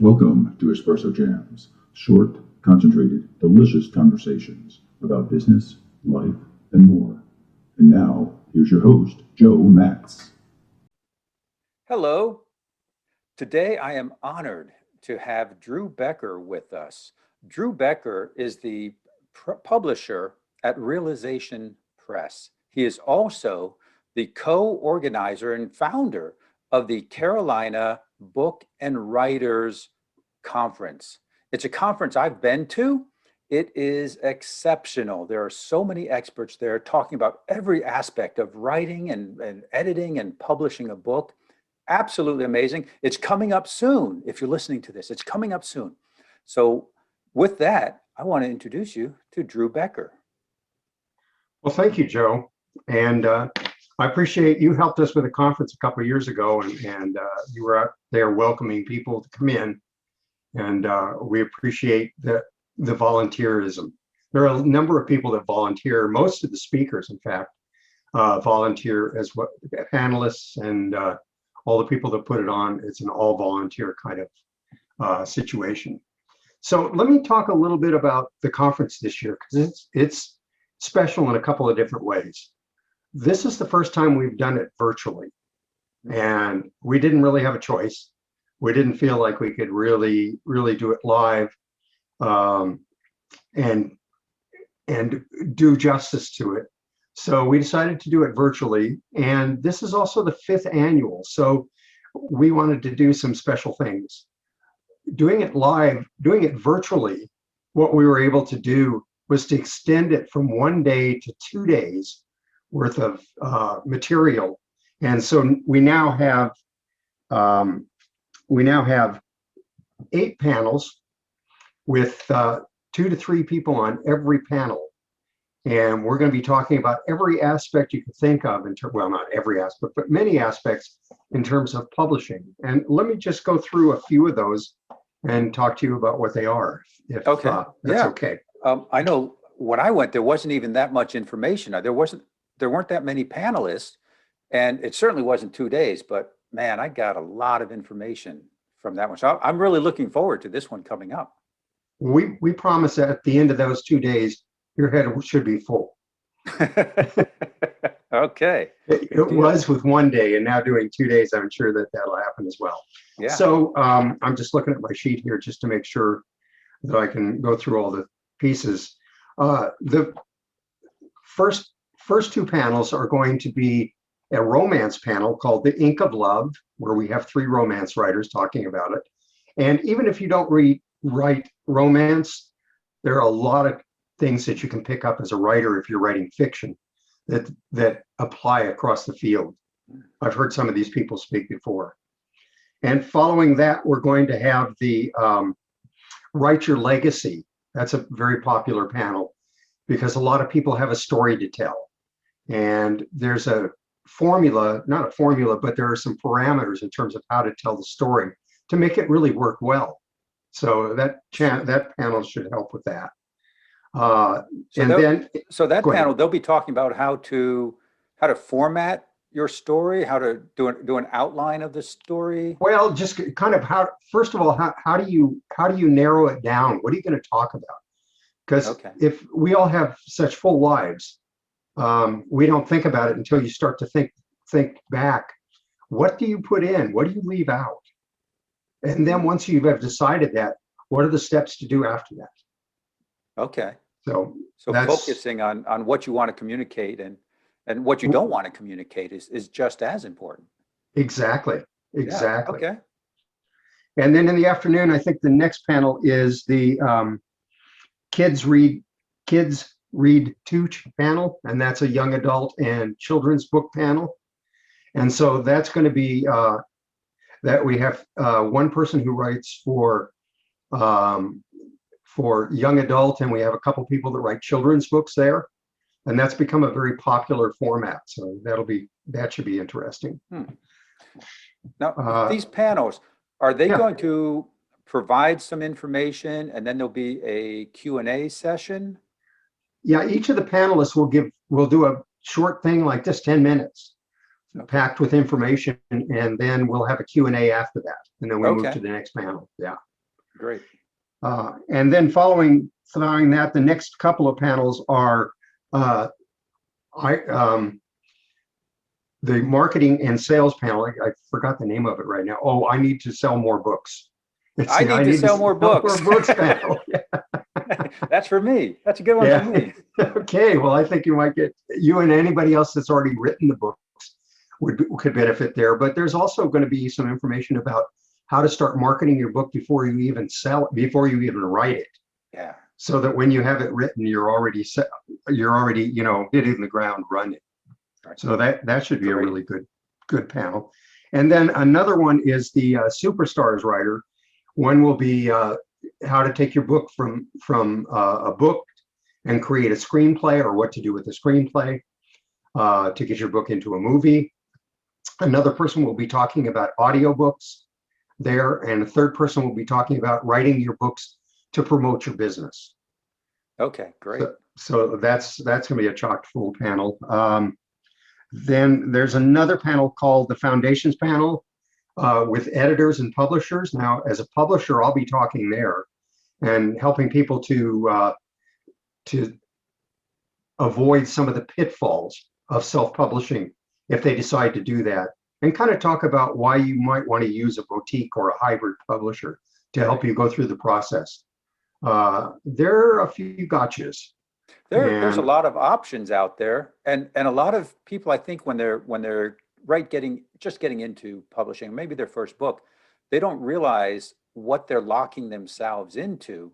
Welcome to Espresso Jams, short, concentrated, delicious conversations about business, life, and more. And now, here's your host, Joe Max. Hello. Today I am honored to have Drew Becker with us. Drew Becker is the publisher at Realization Press. He is also the co-organizer and founder of the Carolina Book and Writers Conference. It's a conference I've been to. It is exceptional. There are so many experts there talking about every aspect of writing and editing and publishing a book. Absolutely amazing. It's coming up soon. If you're listening to this, it's coming up soon. So with that, I want to introduce you to Drew Becker. Well, thank you, Joe. And I appreciate you helped us with a conference a couple of years ago, and you were out there welcoming people to come in. And we appreciate the volunteerism. There are a number of people that volunteer. Most of the speakers, in fact, volunteer as what panelists and all the people that put it on. It's an all volunteer kind of situation. So let me talk a little bit about the conference this year, because it's special in a couple of different ways. This is the first time we've done it virtually, and we didn't really have a choice. We didn't feel like we could really do it live and do justice to it. So we decided to do it virtually, and this is also the 5th annual. So we wanted to do some special things. Doing it live, doing it virtually, what we were able to do was to extend it from 1 day to 2 days worth of material. And so we now have 8 panels with 2 to 3 people on every panel. And we're going to be talking about every aspect you could think of well, not every aspect, but many aspects in terms of publishing. And let me just go through a few of those and talk to you about what they are, if that's okay. I know when I went, there wasn't even that much information. There weren't that many panelists, and it certainly wasn't 2 days, but man, I got a lot of information from that one. So I'm really looking forward to this one coming up. We promise that at the end of those 2 days, your head should be full. Okay. It was with 1 day, and now doing 2 days, I'm sure that that'll happen as well. Yeah. So I'm just looking at my sheet here just to make sure that I can go through all the pieces. The first 2 panels are going to be a romance panel called The Ink of Love, where we have 3 romance writers talking about it. And even if you don't write romance, there are a lot of things that you can pick up as a writer if you're writing fiction that apply across the field. I've heard some of these people speak before. And following that, we're going to have the Write Your Legacy. That's a very popular panel because a lot of people have a story to tell. And there's a formula, not a formula, but there are some parameters in terms of how to tell the story to make it really work well. So that panel should help with that. So that panel, they'll be talking about how to format your story, how to do an outline of the story. Well, just kind of first of all, how do you narrow it down? What are you going to talk about? Because if we all have such full lives, we don't think about it until you start to think back. What do you put in? What do you leave out? And then once you have decided that, what are the steps to do after that? Okay. So focusing on what you want to communicate and what you don't want to communicate is just as important. Exactly. Yeah, okay. And then in the afternoon, I think the next panel is the Kids Read 2 panel, and that's a young adult and children's book panel. And so that's going to be that we have one person who writes for young adult, and we have a couple people that write children's books there, and that's become a very popular format. So that should be interesting. Now, these panels, are they going to provide some information and then there'll be a Q&A session? Yeah, each of the panelists will do a short thing like this, 10 minutes, packed with information, and then we'll have a Q&A after that, and then we move to the next panel. Yeah. Great. And then following that, the next couple of panels are the marketing and sales panel. I forgot the name of it right now. Oh, I need to sell more books. It's I the need to sell more books. panel. That's for me. That's a good one Yeah. for me. Okay, well, I think you might get, you and anybody else that's already written the books could benefit there. But there's also going to be some information about how to start marketing your book before you even sell it, before you even write it. Yeah. So that when you have it written, you're already hitting the ground running. Right. So that should be a Great. really good panel. And then another one is the Superstars writer. One will be how to take your book from a book and create a screenplay, or what to do with the screenplay to get your book into a movie. Another person will be talking about audiobooks there, and a third person will be talking about writing your books to promote your business. Okay, great. So that's going to be a chock full panel. Then there's another panel called the Foundations panel with editors and publishers. Now, as a publisher, I'll be talking there and helping people to avoid some of the pitfalls of self-publishing if they decide to do that, and kind of talk about why you might want to use a boutique or a hybrid publisher to help you go through the process. There are a few gotchas. There's a lot of options out there, and a lot of people, I think, when they're just getting into publishing, maybe their first book, they don't realize what they're locking themselves into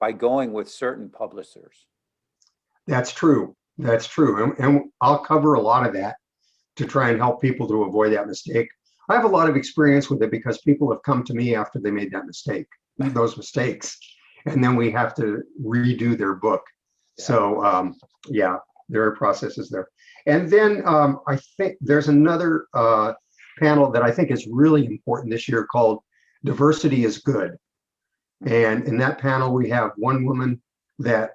by going with certain publishers. That's true. That's true. And I'll cover a lot of that to try and help people to avoid that mistake. I have a lot of experience with it because people have come to me after they made that mistake, those mistakes, and then we have to redo their book. Yeah. So yeah, there are processes there. And then I think there's another panel that I think is really important this year called Diversity is Good. And in that panel, we have one woman that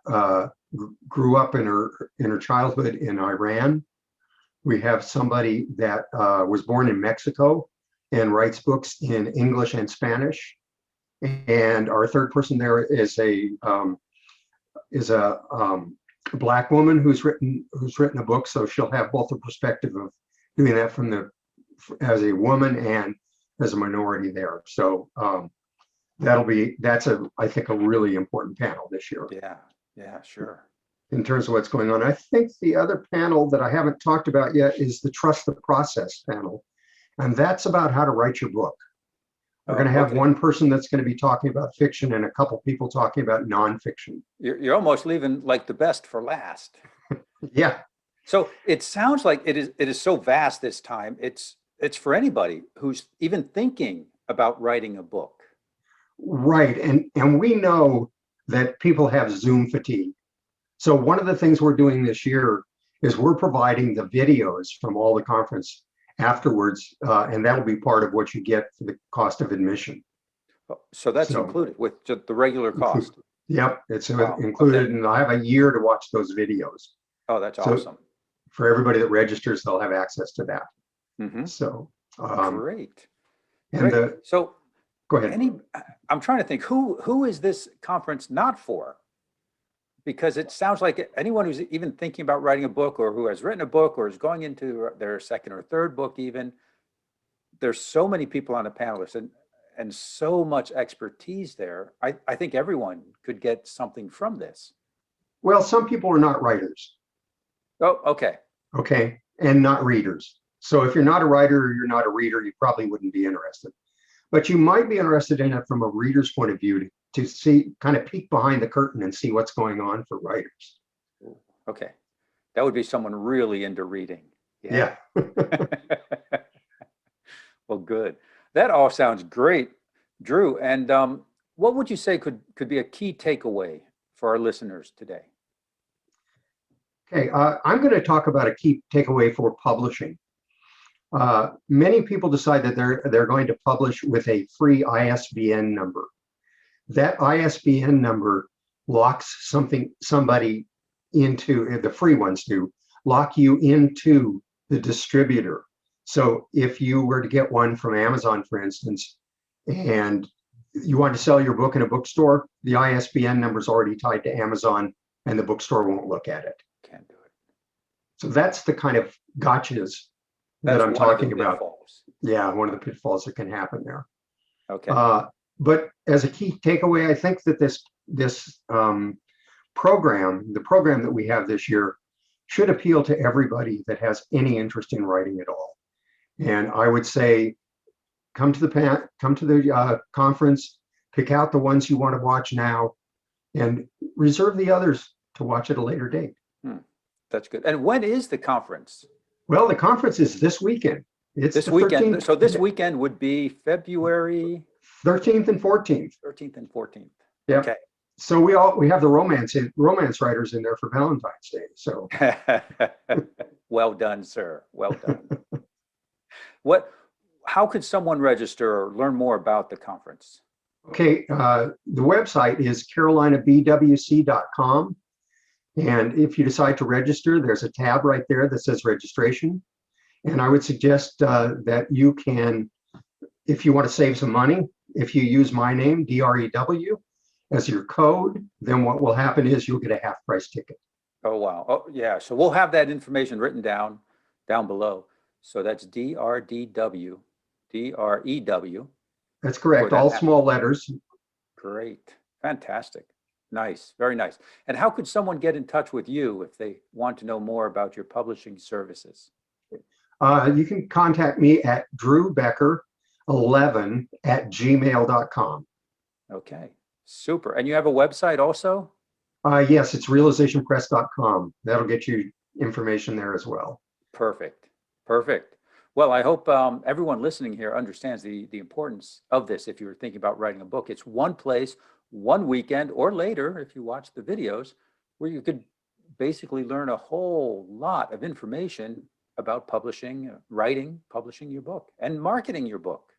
grew up in her childhood in Iran. We have somebody that was born in Mexico and writes books in English and Spanish. And our third person there is a Black woman who's written a book, so she'll have both the perspective of doing that as a woman and as a minority there. So that's I think a really important panel this year. Yeah, sure. In terms of what's going on. I think the other panel that I haven't talked about yet is the Trust the Process panel. And that's about how to write your book. We're going to have one person that's going to be talking about fiction and a couple people talking about nonfiction. You're almost leaving like the best for last. Yeah. So it sounds like it is so vast this time. It's for anybody who's even thinking about writing a book. Right. And we know that people have Zoom fatigue. So one of the things we're doing this year is we're providing the videos from all the conference afterwards, and that'll be part of what you get for the cost of admission. So that's included with just the regular cost? Yep, it's included, and I have a year to watch those videos. Oh, that's awesome. For everybody that registers, they'll have access to that. Mm-hmm. So great. And so go ahead. I'm trying to think, who is this conference not for? Because it sounds like anyone who's even thinking about writing a book, or who has written a book, or is going into their second or third book even, there's so many people on the panelists and so much expertise there. I think everyone could get something from this. Well, some people are not writers. Oh, okay. Okay, and not readers. So if you're not a writer or you're not a reader, you probably wouldn't be interested. But you might be interested in it from a reader's point of view to see, kind of peek behind the curtain and see what's going on for writers. Okay. That would be someone really into reading. Yeah. Well, good. That all sounds great, Drew. And what would you say could be a key takeaway for our listeners today? Okay, I'm going to talk about a key takeaway for publishing. Many people decide that they're going to publish with a free ISBN number. That ISBN number locks somebody into, the free ones do, lock you into the distributor. So if you were to get one from Amazon, for instance, and you want to sell your book in a bookstore, the ISBN number is already tied to Amazon and the bookstore won't look at it. Can't do it. So that's the kind of gotchas that That's I'm one of the talking about. pitfalls. Yeah, one of the pitfalls that can happen there. Okay. But as a key takeaway, I think that this program, the program that we have this year, should appeal to everybody that has any interest in writing at all. And I would say, come to the conference, pick out the ones you want to watch now, and reserve the others to watch at a later date. That's good. And when is the conference? Well, the conference is this weekend. It's This the weekend. 13th, So this weekend would be February 13th and 14th. 13th and 14th. Yeah. Okay. So we have the romance writers in there for Valentine's Day. So Well done, sir. Well done. How could someone register or learn more about the conference? okay, the website is carolinabwc.com. And if you decide to register, there's a tab right there that says registration. And I would suggest that you can, if you want to save some money, if you use my name, DREW, as your code, then what will happen is you'll get a half price ticket. Oh, wow. Oh, yeah. So we'll have that information written down below. So that's DREW. That's correct. that All half- small letters. Great. Fantastic. Nice. Very nice. And how could someone get in touch with you if they want to know more about your publishing services? You can contact me at drewbecker11@gmail.com. Okay. Super. And you have a website also? Yes, it's realizationpress.com. That'll get you information there as well. Perfect. Perfect. Well, I hope everyone listening here understands the importance of this. If you're thinking about writing a book, it's one place, one weekend, or later, if you watch the videos, where you could basically learn a whole lot of information about publishing, writing, publishing your book, and marketing your book.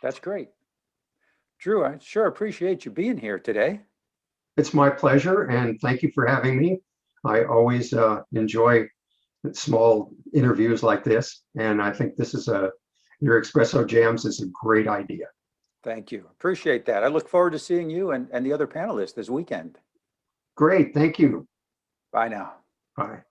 That's great. Drew, I sure appreciate you being here today. It's my pleasure, and thank you for having me. I always enjoy small interviews like this, and I think this is your Espresso Jams is a great idea. Thank you. Appreciate that. I look forward to seeing you and the other panelists this weekend. Great, thank you. Bye now. Bye.